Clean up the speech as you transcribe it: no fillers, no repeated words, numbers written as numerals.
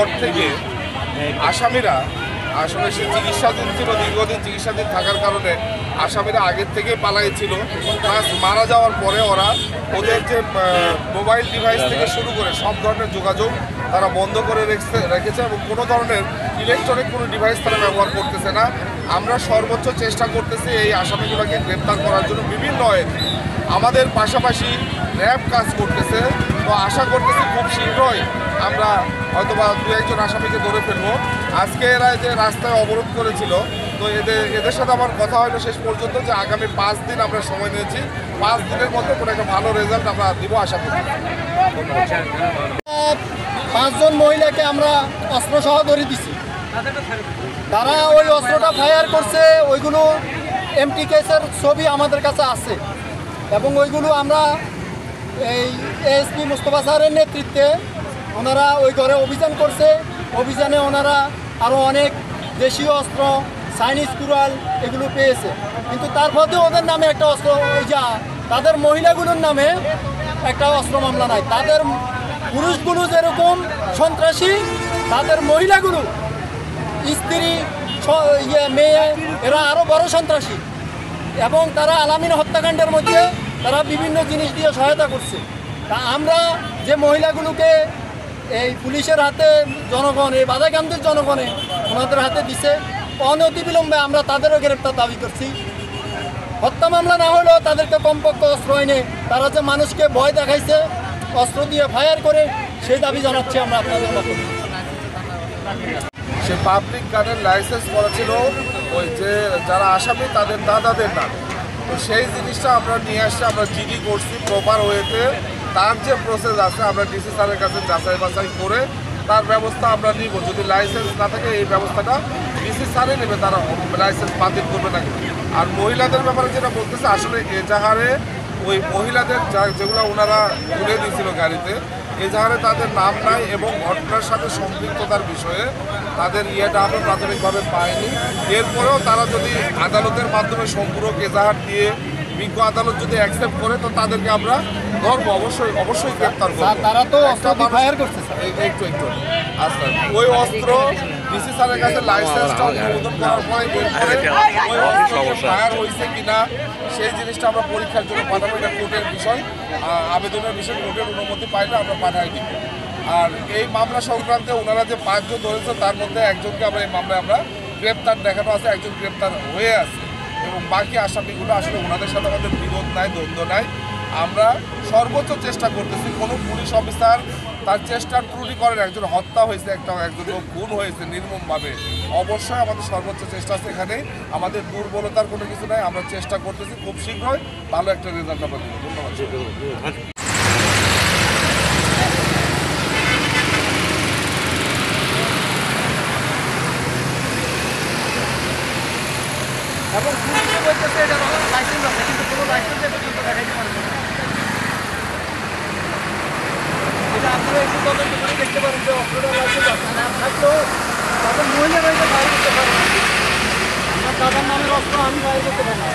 পর থেকে আসামিরা আসলে সে চিকিৎসাধীন ছিল, দীর্ঘদিন চিকিৎসাধীন থাকার কারণে আসামিরা আগের থেকেই পালাইছিল। প্লাস মারা যাওয়ার পরে ওরা ওদের যে মোবাইল ডিভাইস থেকে শুরু করে সব ধরনের যোগাযোগ তারা বন্ধ করে রেখেছে এবং কোনো ধরনের ইলেকট্রনিক কোনো ডিভাইস তারা ব্যবহার করতেছে না। আমরা সর্বোচ্চ চেষ্টা করতেছি এই আসামিগুলোকে গ্রেপ্তার করার জন্য বিভিন্ন আমাদের পাশাপাশি র্যাব কাজ করতেছে। তো আশা করতেছি খুব শীঘ্রই আমরা হয়তোবা দু একজন আসামিকে ধরে ফেলবো। আজকে এরা যে রাস্তায় অবরোধ করেছিল, তো এদের সাথে আমার কথা হলো শেষ পর্যন্ত যে আগামী 5 দিন আমরা সময় নিয়েছি, 5 দিনের মধ্যে কোনো একটা ভালো রেজাল্ট আমরা দিব আশা করি। 5 জন মহিলাকে আমরা অস্ত্র সহ ধরে দিছি। তারা ওই অস্ত্রটা ফায়ার করছে, ওইগুলো এমটি কেসের ছবি আমাদের কাছে আছে এবং ওইগুলো আমরা এই এএসপি মুস্তফা স্যারের নেতৃত্বে ওনারা ওই ঘরে অভিযান করছে। অভিযানে ওনারা আরও অনেক দেশীয় অস্ত্র, চাইনিজ কুড়াল এগুলো পেয়েছে। কিন্তু তার মধ্যে ওদের নামে একটা অস্ত্র, ওই যা তাদের মহিলাগুলোর নামে একটা অস্ত্র মামলা নাই। তাদের পুরুষগুলো যেরকম সন্ত্রাসী, তাদের মহিলাগুলো, স্ত্রী, মেয়ে, এরা আরও বড় সন্ত্রাসী এবং তারা আলামিন হত্যাকাণ্ডের মধ্যে তারা বিভিন্ন জিনিস দিয়ে সহায়তা করছে। তা আমরা যে মহিলাগুলোকে এই পুলিশের হাতে জনগণ, এই বাধাকান্দির জনগণে ওনাদের হাতে দিছে, অনতিবিলম্বে আমরা তাদেরও গ্রেপ্তার দাবি করছি। হত্যা মামলা না হলেও তাদেরকে কমপক্ষে অস্ত্র এনে তারা যে মানুষকে ভয় দেখাইছে অস্ত্র দিয়ে ফায়ার করে, সেই দাবি জানাচ্ছি আমরা আপনাদের মাধ্যমে। সে পাবলিক গানের লাইসেন্স করা ছিল ওই যে যারা আসামি তাদের দাদাদের নাম। তো সেই জিনিসটা আমরা নিয়ে আসছি, আমরা জিডি করছি প্রপার ওয়েতে। তার যে প্রসেস আছে আমরা ডিসি স্যারের কাছে যাচাই বাছাই করে তার ব্যবস্থা আমরা নিব। যদি লাইসেন্স না থাকে এই ব্যবস্থাটা ডিসি স্যারে নেবে, তারা লাইসেন্স বাতিল করবে না। আর মহিলাদের ব্যাপারে যেটা বলতেছে, আসলে এজাহারে ওই মহিলাদের যেগুলো ওনারা তুলে দিয়েছিল গাড়িতে, এজাহারে তাদের নাম নাই এবং ঘটনার সাথে সম্পৃক্ততার বিষয়ে তাদের ইয়েটা আমরা প্রাথমিকভাবে পাইনি। এরপরেও তারা যদি আদালতের মাধ্যমে সম্পূরক এজাহার দিয়ে বিজ্ঞ আদালত যদি অ্যাকসেপ্ট করে, তো তাদেরকে আমরা ধরবো, অবশ্যই গ্রেপ্তার করবো। তারা তো ফায়ার করছে একটু আচ্ছা, ওই অস্ত্র ডিসি স্যারের কাছে লাইসেন্সটা অনুমোদন করার পরে ওই অস্ত্র ফায়ার হয়েছে কিনা সেই জিনিসটা আমরা পরীক্ষার জন্য পাঠাবো। এটা কোর্টের বিষয়, আবেদনের বিষয়, কোর্টের অনুমতি পাইলে আমরা পাঠাই দিব। আর এই মামলা সংক্রান্তে ওনারা যে 5 জন ধরেছে তার মধ্যে একজনকে আমরা এই মামলায় আমরা গ্রেপ্তার দেখানো আছে, একজন গ্রেপ্তার হয়ে আছে এবং বাকি আসামিগুলো আসলে ওনাদের সাথে আমাদের বিরোধ নাই, দ্বন্দ্ব নাই। আমরা সর্বোচ্চ চেষ্টা করতেছি, কোনো পুলিশ অফিসার তার চেষ্টার ত্রুটি করেন, একজন হত্যা হয়েছে, একজন খুন হয়েছে নির্মমভাবে, অবশ্যই আমাদের সর্বোচ্চ চেষ্টা আছে। এখানে আমাদের দুর্বলতার কোনো কিছু নাই, আমরা চেষ্টা করতেছি খুব শীঘ্রই ভালো একটা রেজাল্ট আমরা দেবো। ধন্যবাদ। এবং পুলিশে বলতেছে এটা লাইসেন্স আছে, কিন্তু কোনো লাইসেন্স পর্যন্ত দেখাইতে পারবে না। এটা আপনারা একটু তদন্ত করে দেখতে পারেন যে অস্ত্রটার লাইসেন্স আছে না থাকলেও তাদের মহিলারা এটা বাইরে করতে পারে না। আমার দাদার নামের অস্ত্র আমি বাইরে করতে পারি না।